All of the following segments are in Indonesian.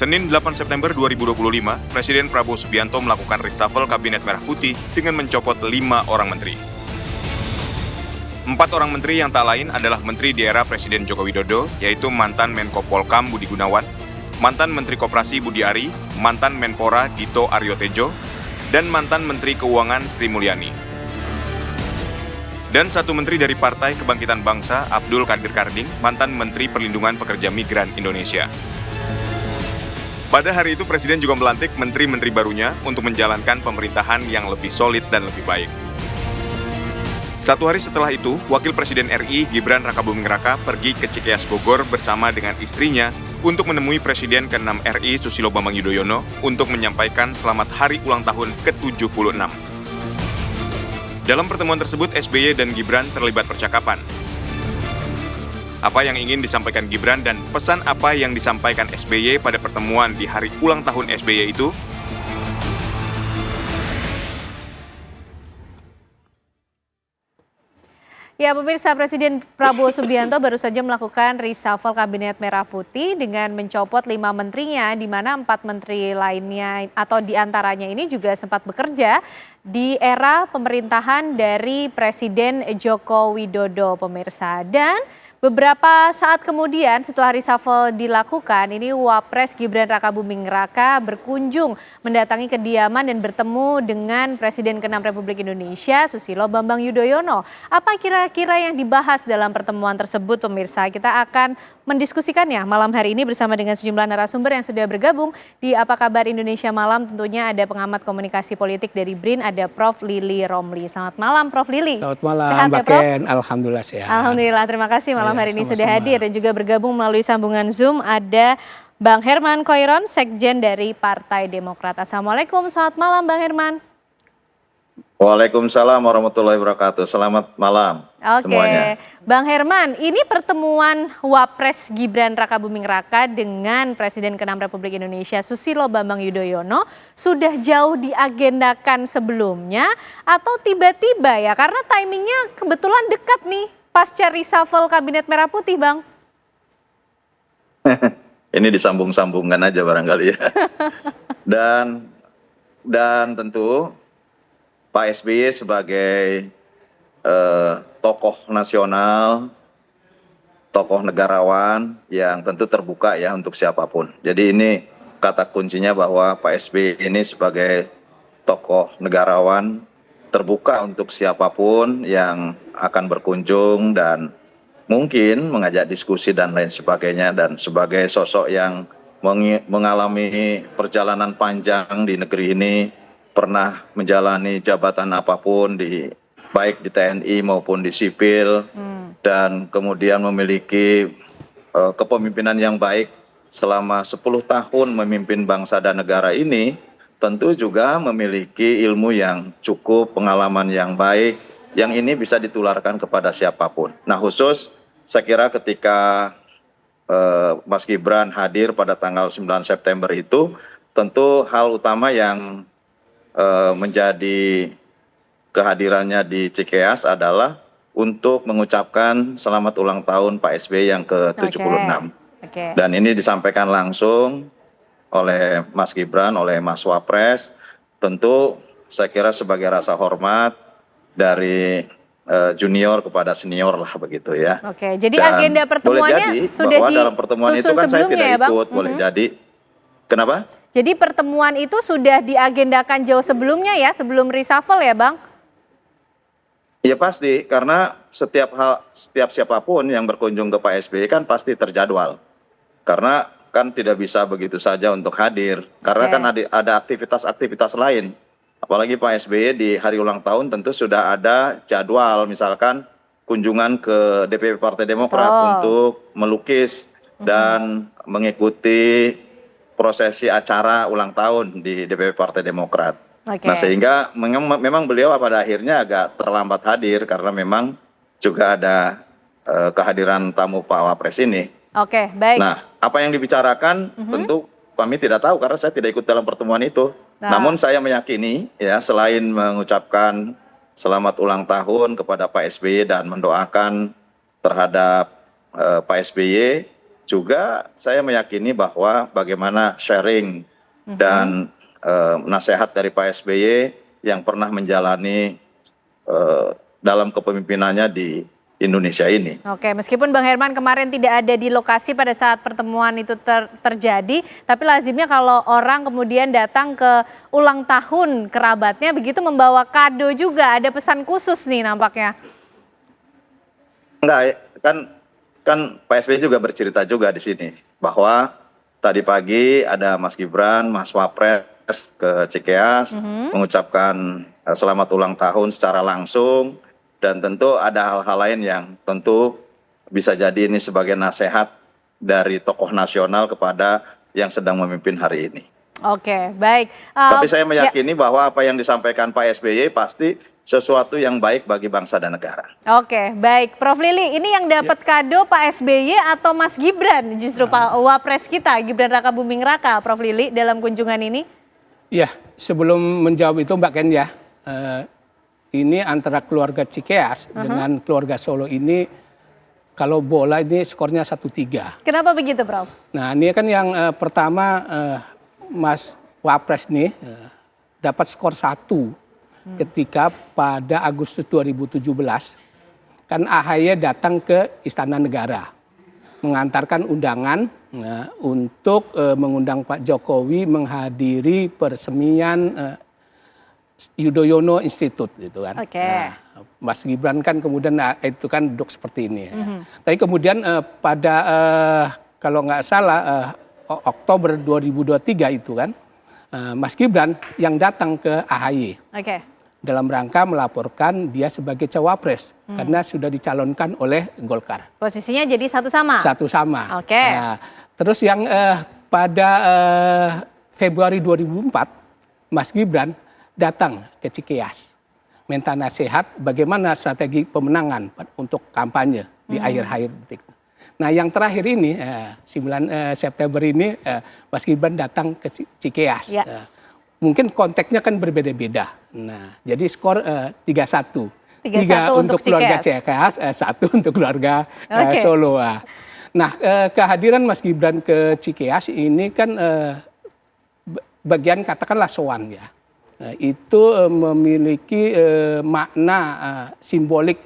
Senin 8 September 2025, Presiden Prabowo Subianto melakukan reshuffle Kabinet Merah Putih dengan mencopot 5 orang menteri. 4 orang menteri yang tak lain adalah menteri di era Presiden Joko Widodo, yaitu mantan Menko Polkam Budi Gunawan, mantan Menteri Koperasi Budi Ari, mantan Menpora Dito Aryo Tejo, dan mantan Menteri Keuangan Sri Mulyani. Dan 1 menteri dari Partai Kebangkitan Bangsa, Abdul Qadir Karding, mantan Menteri Perlindungan Pekerja Migran Indonesia. Pada hari itu Presiden juga melantik menteri-menteri barunya untuk menjalankan pemerintahan yang lebih solid dan lebih baik. 1 hari setelah itu, Wakil Presiden RI Gibran Rakabuming Raka pergi ke Cikeas Bogor bersama dengan istrinya untuk menemui Presiden ke-6 RI Susilo Bambang Yudhoyono untuk menyampaikan selamat hari ulang tahun ke-76. Dalam pertemuan tersebut, SBY dan Gibran terlibat percakapan. Apa yang ingin disampaikan Gibran dan pesan apa yang disampaikan SBY pada pertemuan di hari ulang tahun SBY itu? Ya, pemirsa, Presiden Prabowo Subianto baru saja melakukan reshuffle Kabinet Merah Putih dengan mencopot 5 menterinya, di mana 4 menteri lainnya atau diantaranya ini juga sempat bekerja di era pemerintahan dari Presiden Joko Widodo, pemirsa. Dan beberapa saat kemudian setelah reshuffle dilakukan, ini Wapres Gibran Rakabuming Raka berkunjung mendatangi kediaman dan bertemu dengan Presiden ke-6 Republik Indonesia Susilo Bambang Yudhoyono. Apa kira-kira yang dibahas dalam pertemuan tersebut, pemirsa? Kita akan mendiskusikannya malam hari ini bersama dengan sejumlah narasumber yang sudah bergabung di Apa Kabar Indonesia Malam. Tentunya ada pengamat komunikasi politik dari BRIN, ada Prof. Lili Romli. Selamat malam, Prof. Lili. Selamat malam, sehat Mbak ya, Prof? Ken. Alhamdulillah sehat. Alhamdulillah, terima kasih malam hari ini sama-sama. sudah hadir dan juga bergabung melalui sambungan Zoom ada Bang Herman Khoiron, Sekjen dari Partai Demokrat. Assalamualaikum, selamat malam Bang Herman. Waalaikumsalam warahmatullahi wabarakatuh. Selamat malam semuanya. Bang Herman, ini pertemuan Wapres Gibran Rakabuming Raka dengan Presiden ke-6 Republik Indonesia Susilo Bambang Yudhoyono sudah jauh diagendakan sebelumnya atau tiba-tiba ya? Karena timingnya kebetulan dekat nih pasca reshuffle Kabinet Merah Putih, Bang. Ini disambung-sambungkan aja barangkali ya. Dan tentu Pak SBY sebagai tokoh nasional, tokoh negarawan yang tentu terbuka ya untuk siapapun. Jadi ini kata kuncinya bahwa Pak SBY ini sebagai tokoh negarawan terbuka untuk siapapun yang akan berkunjung dan mungkin mengajak diskusi dan lain sebagainya, dan sebagai sosok yang mengalami perjalanan panjang di negeri ini, pernah menjalani jabatan apapun baik di TNI maupun di sipil, dan kemudian memiliki kepemimpinan yang baik selama 10 tahun memimpin bangsa dan negara ini, tentu juga memiliki ilmu yang cukup, pengalaman yang baik, yang ini bisa ditularkan kepada siapapun. Nah, khusus saya kira ketika Mas Gibran hadir pada tanggal 9 September itu, tentu hal utama yang menjadi kehadirannya di Cikeas adalah untuk mengucapkan selamat ulang tahun Pak SBY yang ke-76. Dan ini disampaikan langsung oleh Mas Gibran, oleh Mas Wapres, tentu saya kira sebagai rasa hormat dari junior kepada senior lah begitu ya. Oke, jadi dan agenda pertemuannya sudah bahwa dalam pertemuan itu kan saya tidak ikut, boleh jadi. Kenapa? Jadi pertemuan itu sudah diagendakan jauh sebelumnya ya, sebelum reshuffle ya, Bang? Ya pasti, karena setiap siapapun yang berkunjung ke Pak SBY kan pasti terjadwal. Karena kan tidak bisa begitu saja untuk hadir, karena kan ada aktivitas-aktivitas lain. Apalagi Pak SBY di hari ulang tahun tentu sudah ada jadwal, misalkan kunjungan ke DPP Partai Demokrat untuk melukis dan mengikuti prosesi acara ulang tahun di DPP Partai Demokrat. Nah, sehingga memang beliau pada akhirnya agak terlambat hadir karena memang juga ada kehadiran tamu Pak Wapres ini. Oke, baik. Nah, apa yang dibicarakan tentu kami tidak tahu karena saya tidak ikut dalam pertemuan itu. Namun saya meyakini ya, selain mengucapkan selamat ulang tahun kepada Pak SBY dan mendoakan terhadap Pak SBY juga saya meyakini bahwa bagaimana sharing dan nasihat dari Pak SBY yang pernah menjalani dalam kepemimpinannya di Indonesia ini. Oke, meskipun Bang Herman kemarin tidak ada di lokasi pada saat pertemuan itu terjadi, tapi lazimnya kalau orang kemudian datang ke ulang tahun kerabatnya begitu membawa kado juga, ada pesan khusus nih nampaknya. Enggak, kan Pak SBY juga bercerita juga di sini bahwa tadi pagi ada Mas Gibran, Mas Wapres ke Cikeas mengucapkan selamat ulang tahun secara langsung, dan tentu ada hal-hal lain yang tentu bisa jadi ini sebagai nasihat dari tokoh nasional kepada yang sedang memimpin hari ini. Oke, baik. Tapi saya meyakini bahwa apa yang disampaikan Pak SBY pasti sesuatu yang baik bagi bangsa dan negara. Oke, baik. Prof Lili, ini yang dapat kado Pak SBY atau Mas Gibran? Justru Pak Wapres kita, Gibran Raka Buming Raka, Prof Lili, dalam kunjungan ini? Ya, sebelum menjawab itu Mbak Ken ya, ini antara keluarga Cikeas dengan keluarga Solo ini, kalau bola ini skornya 1-3. Kenapa begitu, Prof? Nah, ini kan yang pertama Mas Wapres nih dapat skor 1 ketika pada Agustus 2017 kan AHY datang ke Istana Negara mengantarkan undangan untuk mengundang Pak Jokowi menghadiri peresmian Yudhoyono Institute gitu kan. Oke. Nah, Mas Gibran kan kemudian itu kan duduk seperti ini. Tapi kemudian pada kalau nggak salah Oktober 2023 itu kan Mas Gibran yang datang ke AHY. Oke. Dalam rangka melaporkan dia sebagai cawapres karena sudah dicalonkan oleh Golkar. Posisinya jadi satu sama? Satu sama. Oke. Nah, terus yang pada Februari 2004 Mas Gibran datang ke Cikeas minta nasihat bagaimana strategi pemenangan untuk kampanye di akhir-akhir detik. Nah yang terakhir ini 9 September ini Mas Gibran datang ke Cikeas. Ya. Mungkin konteksnya kan berbeda-beda. Nah, jadi skor 3-1. 3-1 untuk keluarga Cikeas, 1 untuk keluarga Solo. Nah, kehadiran Mas Gibran ke Cikeas ini kan bagian katakanlah sowan ya. Itu memiliki makna simbolik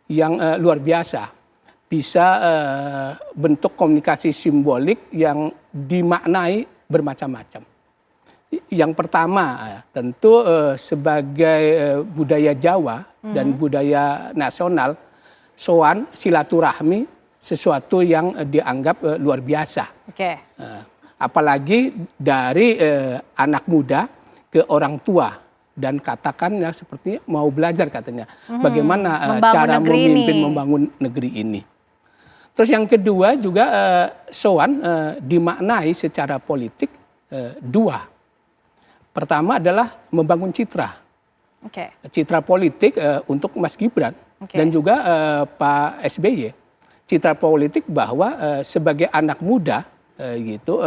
yang luar biasa. Bisa bentuk komunikasi simbolik yang dimaknai bermacam-macam. Yang pertama tentu sebagai budaya Jawa dan budaya nasional, sowan silaturahmi sesuatu yang dianggap luar biasa. Oke. Apalagi dari anak muda ke orang tua dan katakannya seperti mau belajar katanya bagaimana cara memimpin membangun negeri ini. Terus yang kedua juga sowan dimaknai secara politik dua. Pertama adalah membangun citra. Citra politik untuk Mas Gibran dan juga Pak SBY. Citra politik bahwa sebagai anak muda gitu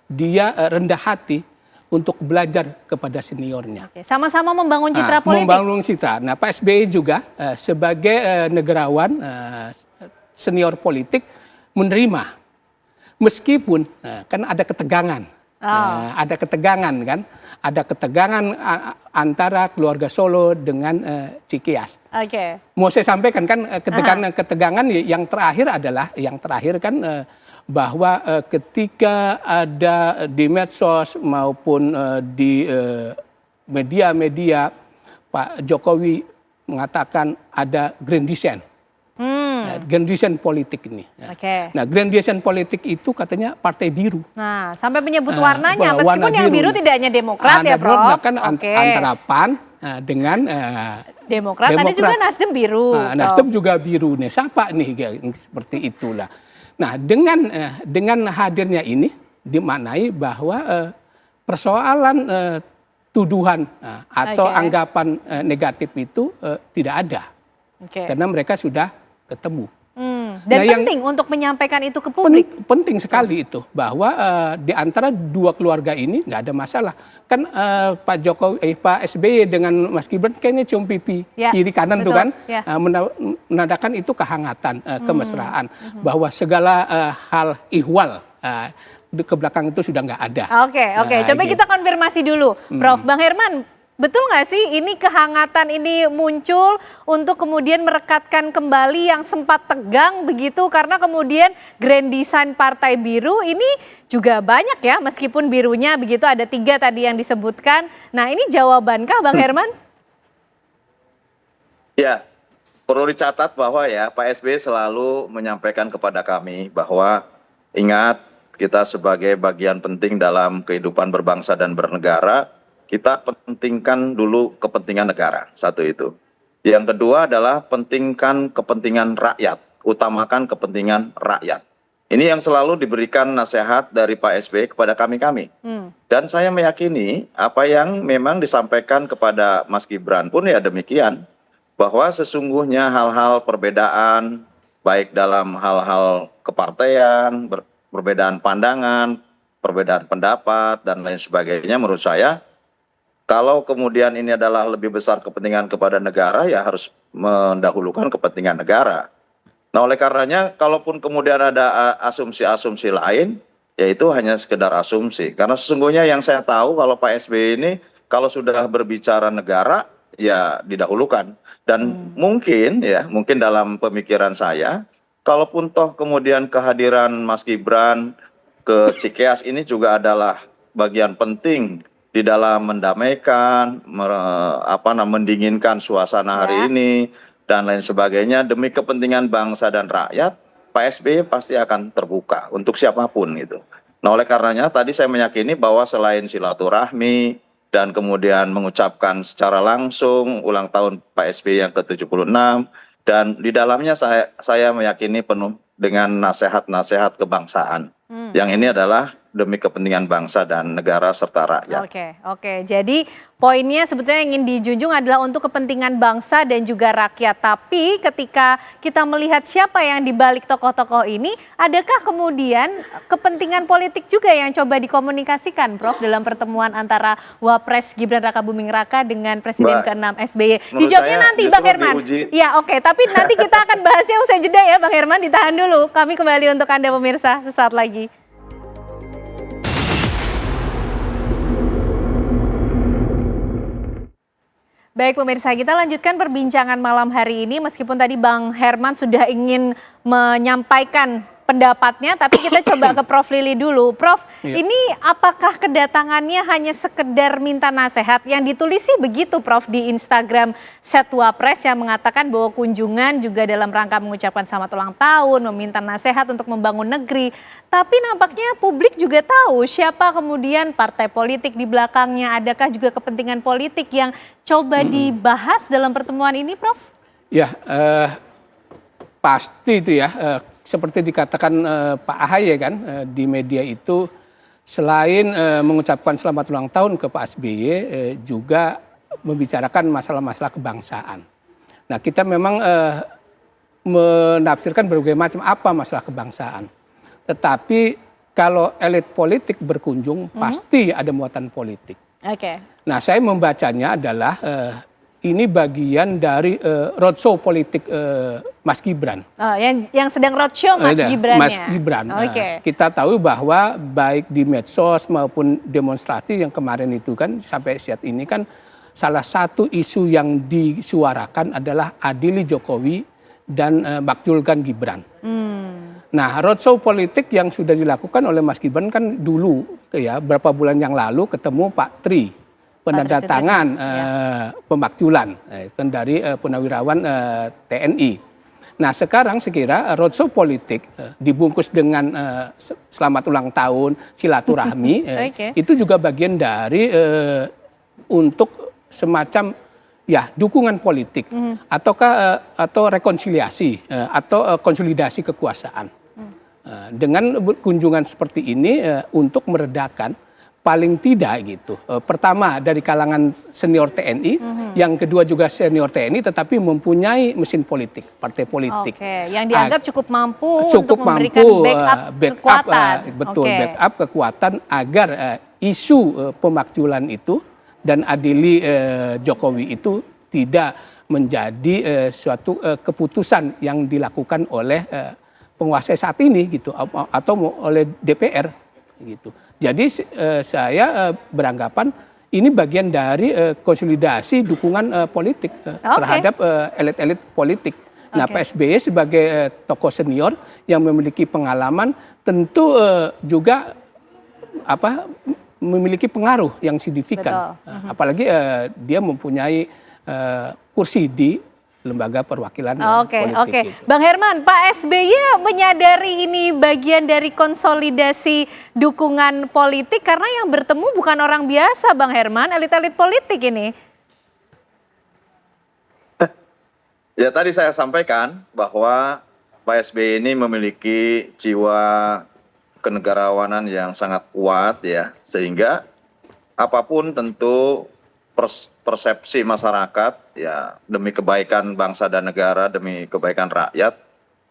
dia rendah hati untuk belajar kepada seniornya. Sama-sama membangun citra politik. Membangun citra. Nah, Pak SBY juga sebagai negarawan senior politik menerima meskipun kan ada ketegangan. Ada ketegangan kan, ada ketegangan antara keluarga Solo dengan Cikeas. Mau saya sampaikan kan ketegangan yang terakhir kan bahwa ketika ada di medsos maupun di media-media Pak Jokowi mengatakan ada grand design. Grand design politik ini. Nah, grand design politik itu katanya Partai Biru. Nah, sampai menyebut warnanya, meskipun warna yang biru tidak hanya Demokrat ya, Prof. Kan antara PAN dengan Demokrat. Ada juga Nasdem biru. Nasdem juga biru nih. Siapa nih seperti itulah. Nah, dengan hadirnya ini dimaknai bahwa persoalan tuduhan atau anggapan negatif itu tidak ada. Karena mereka sudah ketemu Dan penting untuk menyampaikan itu ke publik. Penting sekali itu bahwa di antara dua keluarga ini nggak ada masalah. Kan Pak SBY dengan Mas Gibran kayaknya cium pipi kiri kanan tuh kan, menandakan itu kehangatan, kemesraan, bahwa segala hal ihwal ke belakang itu sudah nggak ada. Oke. Coba kita konfirmasi dulu, Prof. Bang Herman. Betul nggak sih ini kehangatan ini muncul untuk kemudian merekatkan kembali yang sempat tegang begitu, karena kemudian grand design Partai Biru ini juga banyak ya, meskipun birunya begitu ada 3 tadi yang disebutkan. Nah ini jawabankah Bang Herman? Ya, perlu dicatat bahwa ya Pak SBY selalu menyampaikan kepada kami bahwa ingat kita sebagai bagian penting dalam kehidupan berbangsa dan bernegara, kita pentingkan dulu kepentingan negara, satu itu. Yang kedua adalah pentingkan kepentingan rakyat, utamakan kepentingan rakyat. Ini yang selalu diberikan nasihat dari Pak SBY kepada kami-kami. Dan saya meyakini apa yang memang disampaikan kepada Mas Gibran pun ya demikian, bahwa sesungguhnya hal-hal perbedaan, baik dalam hal-hal kepartaian, perbedaan pandangan, perbedaan pendapat, dan lain sebagainya, menurut saya, kalau kemudian ini adalah lebih besar kepentingan kepada negara, ya harus mendahulukan kepentingan negara. Nah, oleh karenanya, kalaupun kemudian ada asumsi-asumsi lain, ya itu hanya sekedar asumsi. Karena sesungguhnya yang saya tahu kalau Pak SBY ini, kalau sudah berbicara negara, ya didahulukan. Dan mungkin dalam pemikiran saya, kalaupun toh kemudian kehadiran Mas Gibran ke Cikeas ini juga adalah bagian penting di dalam mendamaikan, mendinginkan suasana hari ini, dan lain sebagainya, demi kepentingan bangsa dan rakyat, Pak SBY pasti akan terbuka untuk siapapun itu. Nah, oleh karenanya tadi saya meyakini bahwa selain silaturahmi dan kemudian mengucapkan secara langsung ulang tahun Pak SBY yang ke-76, dan di dalamnya saya meyakini penuh dengan nasihat-nasihat kebangsaan. Yang ini adalah demi kepentingan bangsa dan negara serta rakyat. Oke. Jadi poinnya sebetulnya yang ingin dijunjung adalah untuk kepentingan bangsa dan juga rakyat. Tapi ketika kita melihat siapa yang dibalik tokoh-tokoh ini, adakah kemudian kepentingan politik juga yang coba dikomunikasikan, Prof, dalam pertemuan antara Wapres Gibran Rakabuming Raka dengan Presiden ke-6 SBY? Dijawabnya nanti Bang Herman. Ya, oke. Tapi nanti kita akan bahasnya usai jeda ya Bang Herman. Ditahan dulu. Kami kembali untuk Anda pemirsa sesaat lagi. Baik pemirsa, kita lanjutkan perbincangan malam hari ini, meskipun tadi Bang Herman sudah ingin menyampaikan pendapatnya, tapi kita coba ke Prof Lili dulu. Prof, ini apakah kedatangannya hanya sekedar minta nasihat? Yang ditulis sih begitu Prof di Instagram Setwapres, yang mengatakan bahwa kunjungan juga dalam rangka mengucapkan selamat ulang tahun, meminta nasihat untuk membangun negeri. Tapi nampaknya publik juga tahu siapa kemudian partai politik di belakangnya. Adakah juga kepentingan politik yang coba dibahas dalam pertemuan ini, Prof? Ya, pasti itu ya. Seperti dikatakan Pak AHY kan di media itu, selain mengucapkan selamat ulang tahun ke Pak SBY, juga membicarakan masalah-masalah kebangsaan. Nah, kita memang menafsirkan berbagai macam apa masalah kebangsaan. Tetapi kalau elit politik berkunjung, pasti ada muatan politik. Nah, saya membacanya adalah ini bagian dari roadshow politik Mas Gibran. Yang sedang roadshow Mas Gibran. Mas Gibran. Kita tahu bahwa baik di medsos maupun demonstrasi yang kemarin itu kan sampai saat ini kan salah satu isu yang disuarakan adalah adili Jokowi dan bakjulkan Gibran. Nah, roadshow politik yang sudah dilakukan oleh Mas Gibran kan dulu ya beberapa bulan yang lalu ketemu Pak Tri, penandatangan pemakjulan dari Purnawirawan TNI. Nah, sekarang sekira roadshow politik dibungkus dengan selamat ulang tahun, silaturahmi, itu juga bagian dari untuk semacam ya dukungan politik atau rekonsiliasi atau konsolidasi kekuasaan. Dengan kunjungan seperti ini untuk meredakan paling tidak gitu. Pertama dari kalangan senior TNI, yang kedua juga senior TNI tetapi mempunyai mesin politik, partai politik. Oke, yang dianggap cukup mampu Cukup untuk memberikan mampu backup kekuatan. betul, Oke. backup kekuatan agar isu pemakzulan itu dan adili Jokowi itu tidak menjadi suatu keputusan yang dilakukan oleh penguasa saat ini gitu atau oleh DPR gitu. Jadi saya beranggapan ini bagian dari konsolidasi dukungan politik terhadap elit-elit politik. Nah, Pak SBY sebagai tokoh senior yang memiliki pengalaman tentu juga memiliki pengaruh yang signifikan. Apalagi dia mempunyai kursi di lembaga perwakilan politik. Oke. Bang Herman, Pak SBY menyadari ini bagian dari konsolidasi dukungan politik karena yang bertemu bukan orang biasa, Bang Herman, elit-elit politik ini. Ya tadi saya sampaikan bahwa Pak SBY ini memiliki jiwa kenegarawanan yang sangat kuat ya, sehingga apapun tentu persepsi masyarakat ya demi kebaikan bangsa dan negara, demi kebaikan rakyat,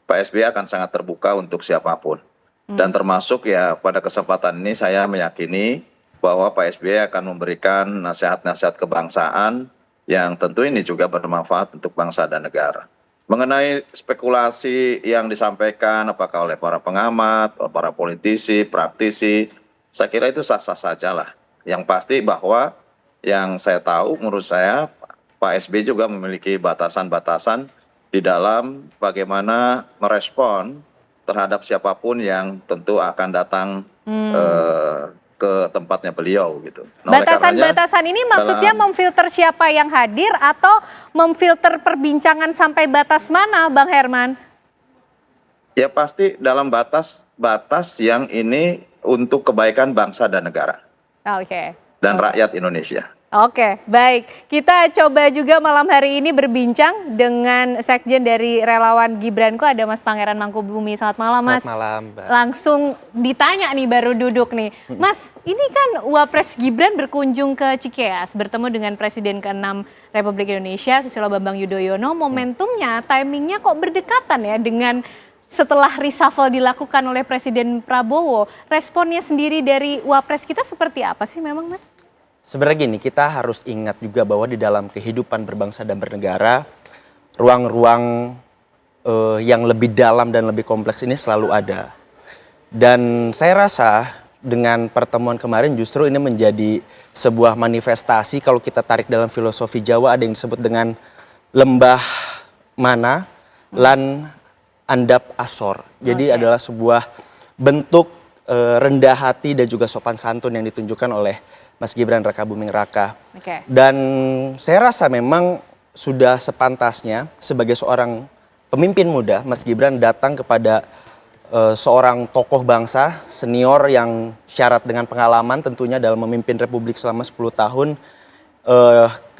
Pak SBY akan sangat terbuka untuk siapapun. Dan termasuk ya pada kesempatan ini saya meyakini bahwa Pak SBY akan memberikan nasihat-nasihat kebangsaan yang tentu ini juga bermanfaat untuk bangsa dan negara. Mengenai spekulasi yang disampaikan apakah oleh para pengamat, para politisi, praktisi, saya kira itu sah-sah saja lah. Yang pasti bahwa yang saya tahu menurut saya Pak SBY juga memiliki batasan-batasan di dalam bagaimana merespon terhadap siapapun yang tentu akan datang ke tempatnya beliau gitu. Nah, Batasan-batasan ini maksudnya memfilter siapa yang hadir atau memfilter perbincangan sampai batas mana, Bang Herman? Ya pasti dalam batas yang ini untuk kebaikan bangsa dan negara. Oke. Dan rakyat Indonesia. Oke, baik. Kita coba juga malam hari ini berbincang dengan Sekjen dari Relawan Gibranko, ada Mas Pangeran Mangkubumi. Selamat malam, Mas. Selamat malam, Mbak. Langsung ditanya nih, baru duduk nih. Mas, ini kan Wapres Gibran berkunjung ke Cikeas, bertemu dengan Presiden ke-6 Republik Indonesia, Susilo Bambang Yudhoyono. Momentumnya, timingnya kok berdekatan ya dengan setelah reshuffle dilakukan oleh Presiden Prabowo. Responnya sendiri dari Wapres kita seperti apa sih memang, Mas? Sebenarnya gini, kita harus ingat juga bahwa di dalam kehidupan berbangsa dan bernegara, ruang-ruang yang lebih dalam dan lebih kompleks ini selalu ada. Dan saya rasa dengan pertemuan kemarin justru ini menjadi sebuah manifestasi. Kalau kita tarik dalam filosofi Jawa ada yang disebut dengan lembah mana, lan andap asor. Jadi adalah sebuah bentuk rendah hati dan juga sopan santun yang ditunjukkan oleh Mas Gibran Rakabuming Raka. Dan saya rasa memang sudah sepantasnya sebagai seorang pemimpin muda, Mas Gibran datang kepada seorang tokoh bangsa senior yang syarat dengan pengalaman tentunya dalam memimpin Republik selama 10 tahun.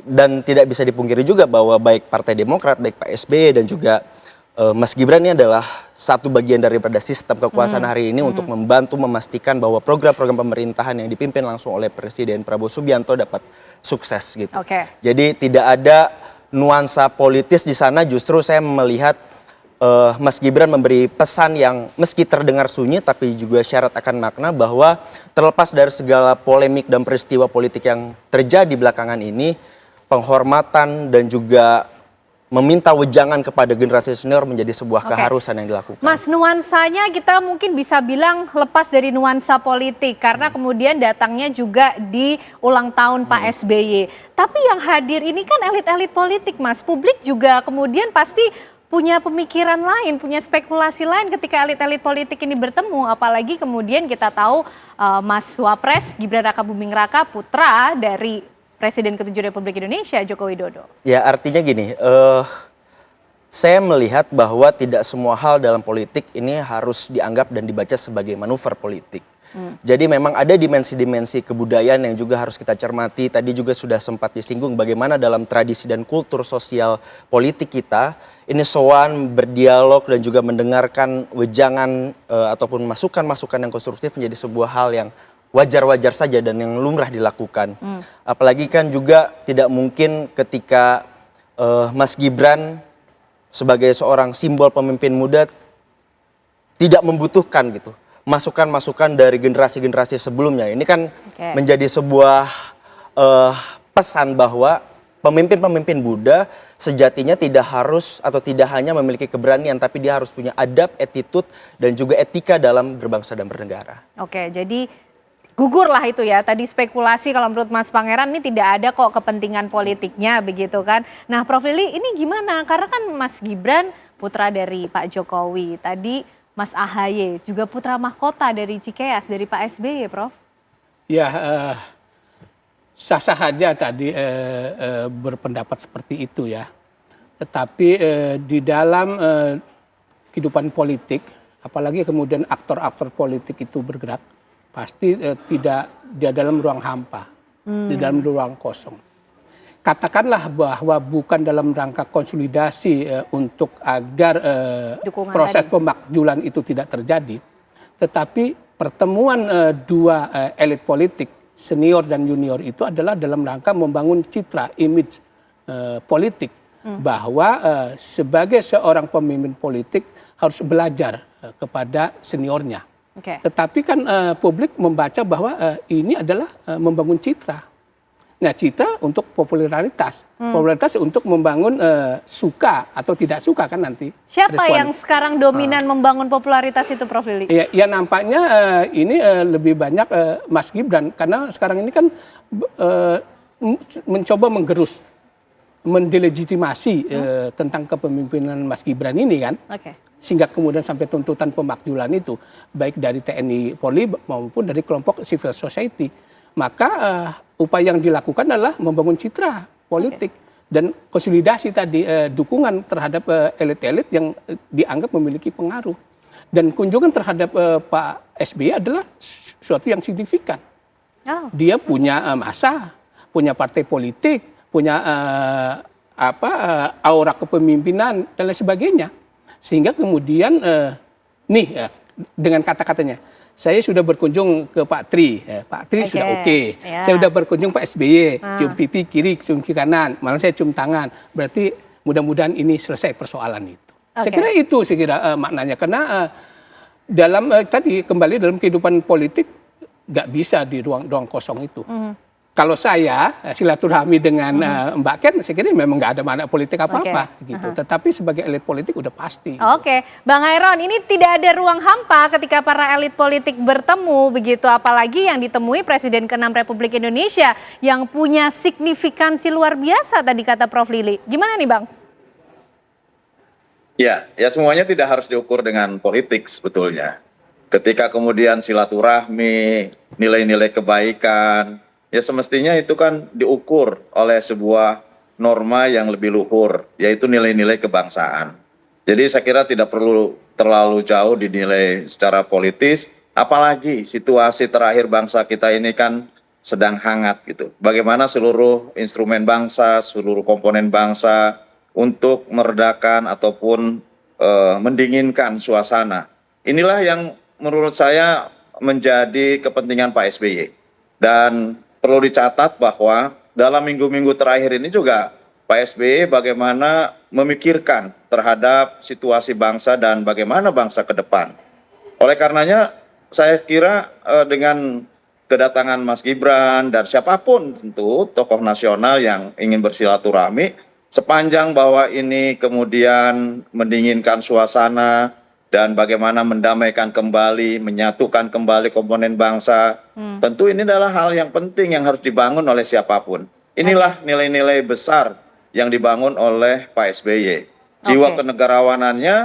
Dan tidak bisa dipungkiri juga bahwa baik Partai Demokrat, baik Pak SBY dan juga Mas Gibran ini adalah satu bagian daripada sistem kekuasaan hari ini untuk membantu memastikan bahwa program-program pemerintahan yang dipimpin langsung oleh Presiden Prabowo Subianto dapat sukses gitu. Jadi tidak ada nuansa politis di sana, justru saya melihat Mas Gibran memberi pesan yang meski terdengar sunyi tapi juga syarat akan makna bahwa terlepas dari segala polemik dan peristiwa politik yang terjadi belakangan ini, penghormatan dan juga meminta wejangan kepada generasi senior menjadi sebuah keharusan yang dilakukan. Mas, nuansanya kita mungkin bisa bilang lepas dari nuansa politik karena kemudian datangnya juga di ulang tahun Pak SBY. Tapi yang hadir ini kan elit-elit politik, Mas. Publik juga kemudian pasti punya pemikiran lain, punya spekulasi lain ketika elit-elit politik ini bertemu. Apalagi kemudian kita tahu Mas Wapres Gibran Rakabuming Raka putra dari Presiden ke-7 Republik Indonesia, Joko Widodo. Ya artinya gini, saya melihat bahwa tidak semua hal dalam politik ini harus dianggap dan dibaca sebagai manuver politik. Jadi memang ada dimensi-dimensi kebudayaan yang juga harus kita cermati. Tadi juga sudah sempat disinggung bagaimana dalam tradisi dan kultur sosial politik kita, ini sowan, berdialog dan juga mendengarkan wejangan ataupun masukan-masukan yang konstruktif menjadi sebuah hal yang wajar-wajar saja dan yang lumrah dilakukan. Apalagi kan juga tidak mungkin ketika Mas Gibran sebagai seorang simbol pemimpin muda tidak membutuhkan gitu masukan-masukan dari generasi-generasi sebelumnya. Ini kan menjadi sebuah pesan bahwa pemimpin-pemimpin muda sejatinya tidak harus atau tidak hanya memiliki keberanian, tapi dia harus punya adab, attitude, dan juga etika dalam berbangsa dan bernegara. Oke, jadi gugur lah itu ya. Tadi spekulasi kalau menurut Mas Pangeran ini tidak ada kok kepentingan politiknya begitu kan. Nah Prof Lili ini gimana? Karena kan Mas Gibran putra dari Pak Jokowi. Tadi Mas AHY juga putra mahkota dari Cikeas, dari Pak SBY, Prof. Ya, sah-sah saja tadi berpendapat seperti itu ya. Tetapi di dalam kehidupan politik, apalagi kemudian aktor-aktor politik itu bergerak, pasti tidak di dalam ruang hampa, di dalam ruang kosong. Katakanlah bahwa bukan dalam rangka konsolidasi untuk agar proses pemakzulan itu tidak terjadi, tetapi pertemuan dua elit politik senior dan junior itu adalah dalam rangka membangun citra, image politik bahwa sebagai seorang pemimpin politik harus belajar kepada seniornya. Tetapi kan publik membaca bahwa ini adalah membangun citra. Nah, citra untuk popularitas, popularitas untuk membangun suka atau tidak suka kan nanti. Siapa yang sekarang dominan membangun popularitas itu, Prof Lili? Ya nampaknya ini lebih banyak Mas Gibran karena sekarang ini kan mencoba menggerus, mendelegitimasi tentang kepemimpinan Mas Gibran ini kan. Sehingga kemudian sampai tuntutan pemakzulan itu baik dari TNI Polri maupun dari kelompok civil society. Maka upaya yang dilakukan adalah membangun citra politik dan konsolidasi tadi dukungan terhadap elit-elit yang dianggap memiliki pengaruh. Dan kunjungan terhadap Pak SBY adalah suatu yang signifikan. Dia punya massa, punya partai politik, punya aura kepemimpinan dan lain sebagainya. Sehingga kemudian dengan kata-katanya, saya sudah berkunjung ke Pak Tri, Pak Tri sudah oke. Saya sudah berkunjung Pak SBY, cium pipi kiri, cium kiri kanan, malah saya cium tangan. Berarti mudah-mudahan ini selesai persoalan itu. Saya kira itu maknanya karena dalam tadi kembali dalam kehidupan politik nggak bisa di ruang kosong itu. Kalau saya silaturahmi dengan Mbak Ken, saya kira memang nggak ada mana politik apa-apa gitu. Tetapi sebagai elit politik udah pasti. Oke, Bang Hairon, ini tidak ada ruang hampa ketika para elit politik bertemu begitu, apalagi yang ditemui Presiden ke-6 Republik Indonesia yang punya signifikansi luar biasa tadi kata Prof Lili. Gimana nih, Bang? Ya semuanya tidak harus diukur dengan politik sebetulnya. Ketika kemudian silaturahmi, nilai-nilai kebaikan, ya semestinya itu kan diukur oleh sebuah norma yang lebih luhur, yaitu nilai-nilai kebangsaan. Jadi saya kira tidak perlu terlalu jauh dinilai secara politis, apalagi situasi terakhir bangsa kita ini kan sedang hangat gitu. Bagaimana seluruh instrumen bangsa, seluruh komponen bangsa untuk meredakan ataupun mendinginkan suasana. Inilah yang menurut saya menjadi kepentingan Pak SBY. Dan perlu dicatat bahwa dalam minggu-minggu terakhir ini juga Pak SBY bagaimana memikirkan terhadap situasi bangsa dan bagaimana bangsa ke depan. Oleh karenanya saya kira dengan kedatangan Mas Gibran dan siapapun tentu tokoh nasional yang ingin bersilaturahmi, sepanjang bahwa ini kemudian mendinginkan suasana dan bagaimana mendamaikan kembali, menyatukan kembali komponen bangsa. Tentu ini adalah hal yang penting yang harus dibangun oleh siapapun. Inilah nilai-nilai besar yang dibangun oleh Pak SBY. Jiwa kenegarawanannya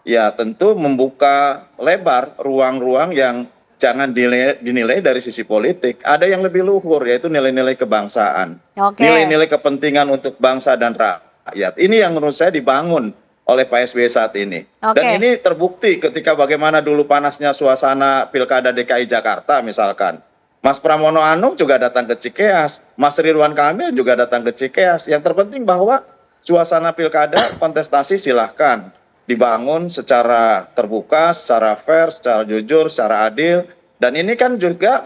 ya tentu membuka lebar ruang-ruang yang jangan dinilai dari sisi politik. Ada yang lebih luhur, yaitu nilai-nilai kebangsaan. Nilai-nilai kepentingan untuk bangsa dan rakyat. Ini yang menurut saya dibangun oleh Pak SBY saat ini. Dan ini terbukti ketika bagaimana dulu panasnya suasana Pilkada DKI Jakarta misalkan. Mas Pramono Anung juga datang ke Cikeas, Mas Ridwan Kamil juga datang ke Cikeas. Yang terpenting bahwa suasana Pilkada kontestasi silahkan dibangun secara terbuka, secara fair, secara jujur, secara adil, Dan ini kan juga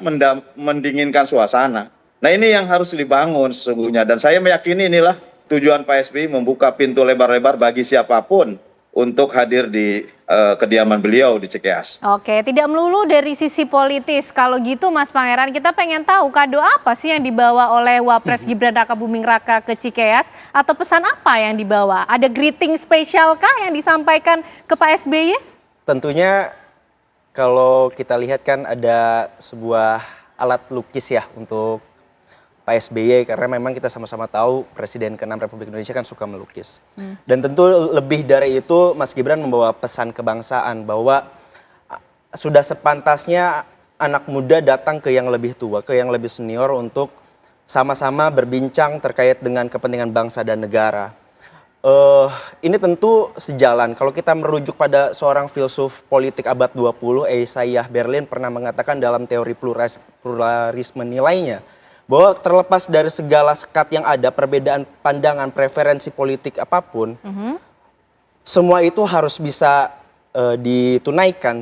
mendinginkan suasana. Nah ini yang harus dibangun sesungguhnya. Dan saya meyakini inilah tujuan Pak SBY membuka pintu lebar-lebar bagi siapapun untuk hadir di kediaman beliau di Cikeas. Oke, tidak melulu dari sisi politis. Kalau gitu Mas Pangeran, kita pengen tahu kado apa sih yang dibawa oleh Wapres Gibran Rakabuming Raka ke Cikeas? Atau pesan apa yang dibawa? Ada greeting spesial kah yang disampaikan ke Pak SBY? Tentunya kalau kita lihat kan ada sebuah alat lukis ya untuk Pak SBY, karena memang kita sama-sama tahu Presiden ke-6 Republik Indonesia kan suka melukis. Dan tentu lebih dari itu Mas Gibran membawa pesan kebangsaan bahwa sudah sepantasnya anak muda datang ke yang lebih tua, ke yang lebih senior untuk sama-sama berbincang terkait dengan kepentingan bangsa dan negara. Ini tentu sejalan. Kalau kita merujuk pada seorang filsuf politik abad 20, Isaiah Berlin pernah mengatakan dalam teori pluralisme nilainya, bahwa terlepas dari segala sekat yang ada, perbedaan pandangan, preferensi politik apapun, semua itu harus bisa ditunaikan,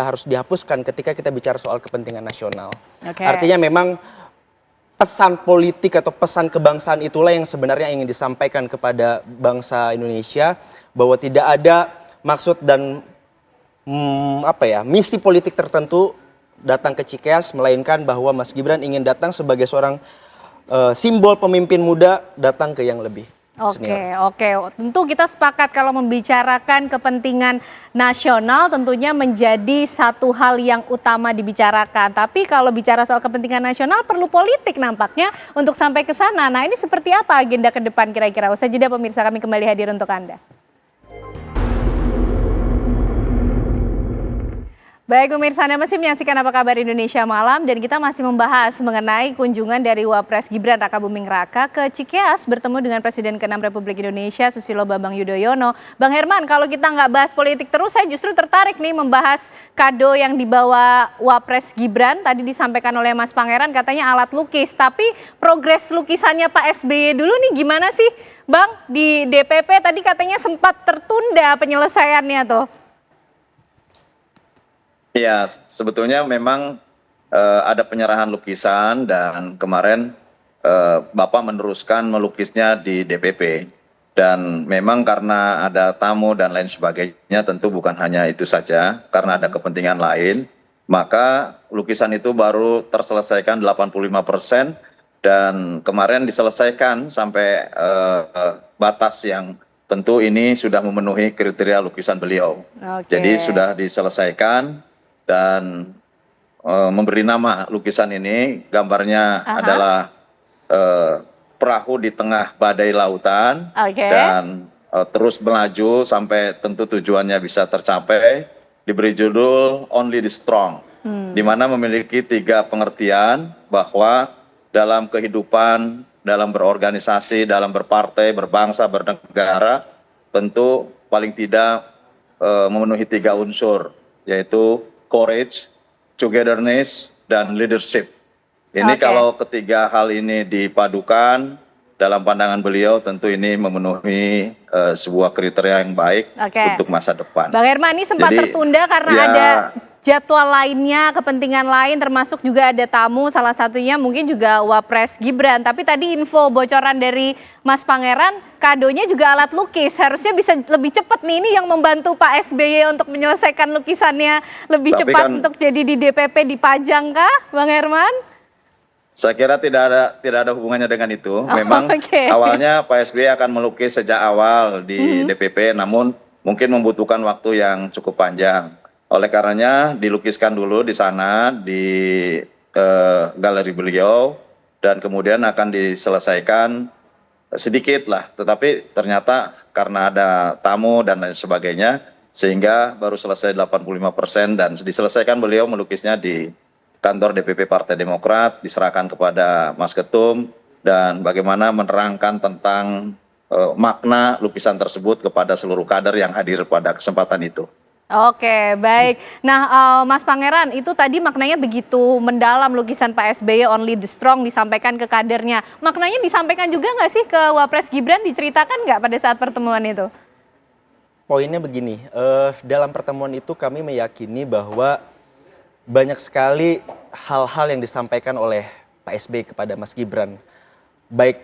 harus dihapuskan ketika kita bicara soal kepentingan nasional. Artinya memang pesan politik atau pesan kebangsaan itulah yang sebenarnya ingin disampaikan kepada bangsa Indonesia, bahwa tidak ada maksud dan misi politik tertentu datang ke Cikeas, melainkan bahwa Mas Gibran ingin datang sebagai seorang simbol pemimpin muda, datang ke yang lebih senior. Oke. Tentu kita sepakat kalau membicarakan kepentingan nasional tentunya menjadi satu hal yang utama dibicarakan. Tapi kalau bicara soal kepentingan nasional perlu politik nampaknya untuk sampai ke sana. Nah, ini seperti apa agenda ke depan kira-kira? Usai jeda pemirsa, kami kembali hadir untuk Anda. Baik pemirsa, Anda masih menyaksikan Apa Kabar Indonesia Malam dan kita masih membahas mengenai kunjungan dari Wapres Gibran Rakabuming Raka ke Cikeas bertemu dengan Presiden ke-6 Republik Indonesia Susilo Bambang Yudhoyono. Bang Herman, kalau kita nggak bahas politik terus, saya justru tertarik nih membahas kado yang dibawa Wapres Gibran. Tadi disampaikan oleh Mas Pangeran katanya alat lukis, tapi progres lukisannya Pak SBY dulu nih gimana sih Bang? Di DPP tadi katanya sempat tertunda penyelesaiannya tuh. Ya, sebetulnya memang ada penyerahan lukisan dan kemarin Bapak meneruskan melukisnya di DPP. Dan memang karena ada tamu dan lain sebagainya, tentu bukan hanya itu saja, karena ada kepentingan lain, maka lukisan itu baru terselesaikan 85% dan kemarin diselesaikan sampai batas yang tentu ini sudah memenuhi kriteria lukisan beliau. Jadi sudah diselesaikan. Dan memberi nama lukisan ini, gambarnya adalah perahu di tengah badai lautan dan terus melaju sampai tentu tujuannya bisa tercapai. Diberi judul Only the Strong, di mana memiliki 3 pengertian bahwa dalam kehidupan, dalam berorganisasi, dalam berpartai, berbangsa, bernegara, tentu paling tidak memenuhi 3 unsur, yaitu courage, togetherness, dan leadership. Ini kalau ketiga hal ini dipadukan dalam pandangan beliau, tentu ini memenuhi sebuah kriteria yang baik untuk masa depan. Bang Herman, ini sempat tertunda karena ada jadwal lainnya, kepentingan lain, termasuk juga ada tamu, salah satunya mungkin juga Wapres Gibran. Tapi tadi info bocoran dari Mas Pangeran, kadonya juga alat lukis. Harusnya bisa lebih cepat nih, ini yang membantu Pak SBY untuk menyelesaikan lukisannya lebih cepat untuk jadi di DPP dipajang kah, Bang Herman? Saya kira tidak ada hubungannya dengan itu. Memang awalnya Pak SBY akan melukis sejak awal di DPP, namun mungkin membutuhkan waktu yang cukup panjang. Oleh karenanya dilukiskan dulu di sana di galeri beliau dan kemudian akan diselesaikan sedikit lah. Tetapi ternyata karena ada tamu dan lain sebagainya sehingga baru selesai 85% dan diselesaikan beliau melukisnya di kantor DPP Partai Demokrat, diserahkan kepada Mas Ketum dan bagaimana menerangkan tentang makna lukisan tersebut kepada seluruh kader yang hadir pada kesempatan itu. Oke, baik. Nah, Mas Pangeran, itu tadi maknanya begitu mendalam lukisan Pak SBY Only the Strong disampaikan ke kadernya. Maknanya disampaikan juga nggak sih ke Wapres Gibran, diceritakan nggak pada saat pertemuan itu? Poinnya begini, dalam pertemuan itu kami meyakini bahwa banyak sekali hal-hal yang disampaikan oleh Pak SBY kepada Mas Gibran. Baik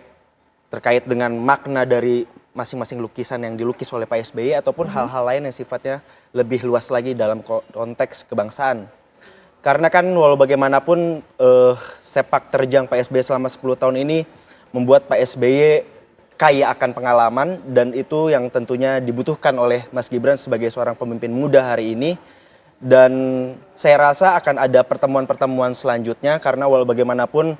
terkait dengan makna dari masing-masing lukisan yang dilukis oleh Pak SBY ataupun hal-hal lain yang sifatnya lebih luas lagi dalam konteks kebangsaan. Karena kan walau bagaimanapun sepak terjang Pak SBY selama 10 tahun ini membuat Pak SBY kaya akan pengalaman, dan itu yang tentunya dibutuhkan oleh Mas Gibran sebagai seorang pemimpin muda hari ini. Dan saya rasa akan ada pertemuan-pertemuan selanjutnya karena walau bagaimanapun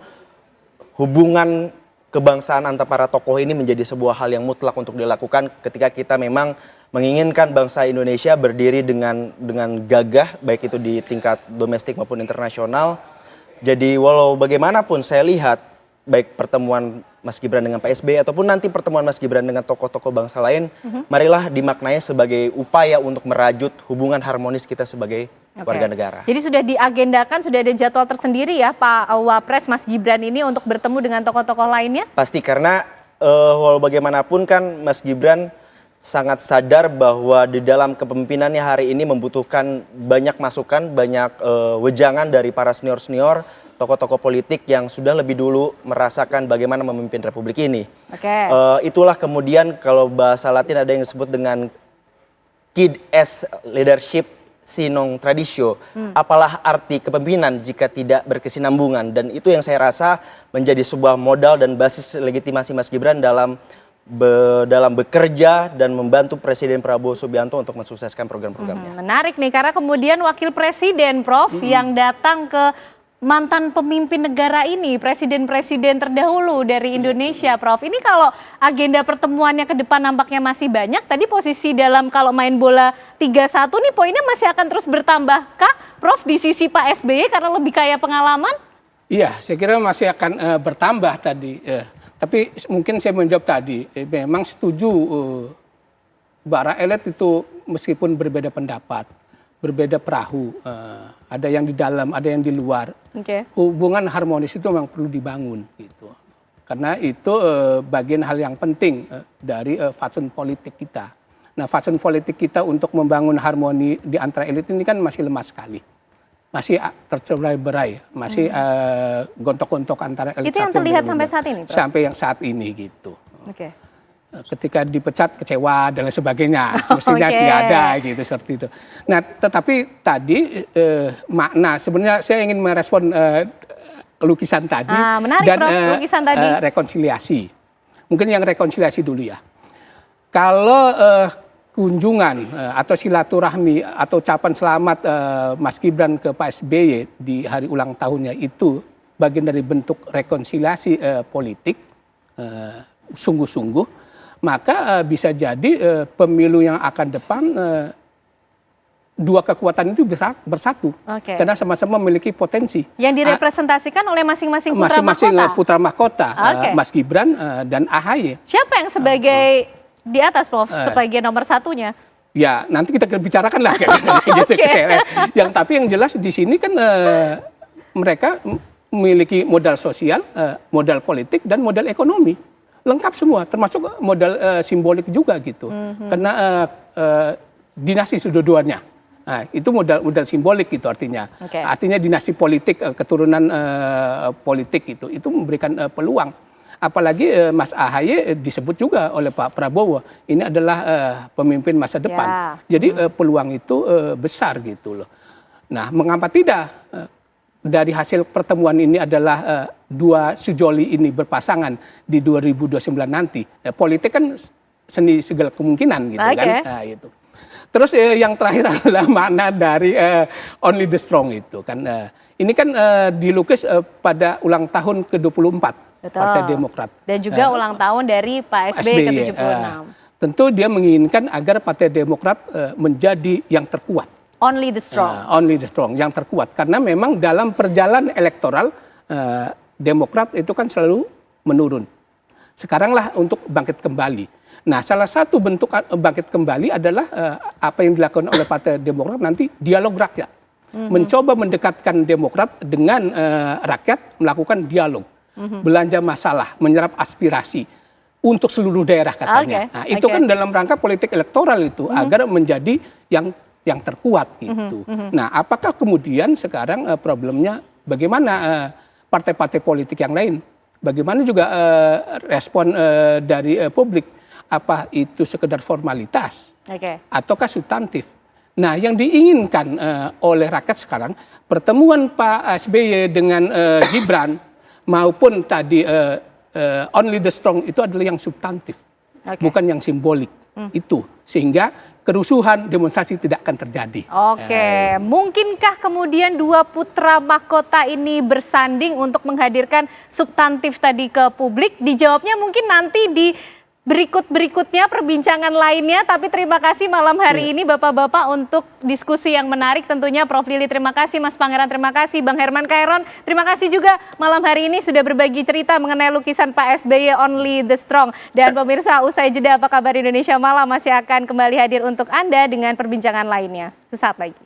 hubungan kebangsaan antara para tokoh ini menjadi sebuah hal yang mutlak untuk dilakukan ketika kita memang menginginkan bangsa Indonesia berdiri dengan gagah, baik itu di tingkat domestik maupun internasional. Jadi walau bagaimanapun saya lihat baik pertemuan Mas Gibran dengan Pak SBY ataupun nanti pertemuan Mas Gibran dengan tokoh-tokoh bangsa lain, marilah dimaknai sebagai upaya untuk merajut hubungan harmonis kita sebagai warga negara. Jadi sudah diagendakan, sudah ada jadwal tersendiri ya Pak Wapres Mas Gibran ini untuk bertemu dengan tokoh-tokoh lainnya? Pasti, karena walau bagaimanapun kan Mas Gibran sangat sadar bahwa di dalam kepemimpinannya hari ini membutuhkan banyak masukan, banyak wejangan dari para senior-senior, tokoh-tokoh politik yang sudah lebih dulu merasakan bagaimana memimpin republik ini. Itulah kemudian kalau bahasa Latin ada yang disebut dengan quid est leadership sinong traditio. Apalah arti kepemimpinan jika tidak berkesinambungan, dan itu yang saya rasa menjadi sebuah modal dan basis legitimasi Mas Gibran dalam bekerja dan membantu Presiden Prabowo Subianto untuk mensukseskan program-programnya. Menarik nih, karena kemudian Wakil Presiden Prof yang datang ke mantan pemimpin negara ini, presiden-presiden terdahulu dari Indonesia, Prof. Ini kalau agenda pertemuannya ke depan nampaknya masih banyak. Tadi posisi dalam kalau main bola 3-1 nih poinnya masih akan terus bertambah kah, Prof, di sisi Pak SBY karena lebih kaya pengalaman? Iya, saya kira masih akan bertambah tadi. Tapi mungkin saya menjawab tadi, memang setuju para elit itu meskipun berbeda pendapat, berbeda perahu, ada yang di dalam, ada yang di luar. Hubungan harmonis itu memang perlu dibangun gitu. Karena itu bagian hal yang penting dari fatsun politik kita. Nah, fatsun politik kita untuk membangun harmoni di antara elit ini kan masih lemah sekali. Masih tercerai-berai, masih gontok-gontok antara elit. Itu yang terlihat sampai saat ini, Prof? Sampai yang saat ini gitu. Ketika dipecat kecewa dan lain sebagainya, mestinya nggak ada gitu seperti itu. Nah, tetapi tadi makna sebenarnya saya ingin merespon lukisan tadi menarik, dan Prof, lukisan tadi. Rekonsiliasi. Mungkin yang rekonsiliasi dulu ya. Kalau kunjungan atau silaturahmi atau ucapan selamat Mas Gibran ke Pak SBY di hari ulang tahunnya itu bagian dari bentuk rekonsiliasi politik sungguh-sungguh, maka bisa jadi pemilu yang akan depan dua kekuatan itu bisa bersatu karena sama-sama memiliki potensi yang direpresentasikan oleh masing-masing putra mahkota, Mas Gibran dan AHY. Siapa yang sebagai di atas, Prof, sebagai nomor satunya? Ya nanti kita bicarakan lah tapi yang jelas di sini kan mereka memiliki modal sosial, modal politik dan modal ekonomi. Lengkap semua, termasuk modal simbolik juga gitu. Karena dinasti dua-duanya. Nah, itu modal simbolik gitu artinya. Artinya dinasti politik, keturunan politik itu memberikan peluang. Apalagi Mas AHY disebut juga oleh Pak Prabowo, ini adalah pemimpin masa depan. Jadi peluang itu besar gitu loh. Nah, mengapa tidak? Dari hasil pertemuan ini adalah dua sejoli ini berpasangan di 2029 nanti. Politik kan seni segala kemungkinan gitu kan. Nah, itu. Terus yang terakhir adalah makna dari Only the Strong itu kan. Ini kan dilukis pada ulang tahun ke-24 Partai Demokrat. Dan juga ulang tahun dari Pak SBY ke-76. Tentu dia menginginkan agar Partai Demokrat menjadi yang terkuat. Only the strong. Only the strong, yang terkuat. Karena memang dalam perjalanan elektoral Demokrat itu kan selalu menurun. Sekaranglah untuk bangkit kembali. Nah, salah satu bentuk bangkit kembali adalah apa yang dilakukan oleh Partai Demokrat nanti dialog rakyat. Mencoba mendekatkan Demokrat dengan rakyat, melakukan dialog. Belanja masalah, menyerap aspirasi untuk seluruh daerah katanya. Nah, itu kan dalam rangka politik elektoral itu agar menjadi yang yang terkuat gitu. Nah, apakah kemudian sekarang problemnya bagaimana partai-partai politik yang lain? Bagaimana juga respon dari publik? Apa itu sekedar formalitas ataukah substantif? Nah, yang diinginkan oleh rakyat sekarang, pertemuan Pak SBY dengan Gibran maupun tadi only the strong itu adalah yang substantif, bukan yang simbolik. Itu sehingga kerusuhan demonstrasi tidak akan terjadi. Mungkinkah kemudian dua putra mahkota ini bersanding untuk menghadirkan substantif tadi ke publik? Dijawabnya mungkin nanti di berikutnya perbincangan lainnya, tapi terima kasih malam hari ini Bapak-Bapak untuk diskusi yang menarik tentunya. Prof. Lili terima kasih, Mas Pangeran terima kasih, Bang Herman Kairon terima kasih juga malam hari ini sudah berbagi cerita mengenai lukisan Pak SBY Only the Strong. Dan pemirsa, usai jeda Apa Kabar Indonesia Malam masih akan kembali hadir untuk Anda dengan perbincangan lainnya sesaat lagi.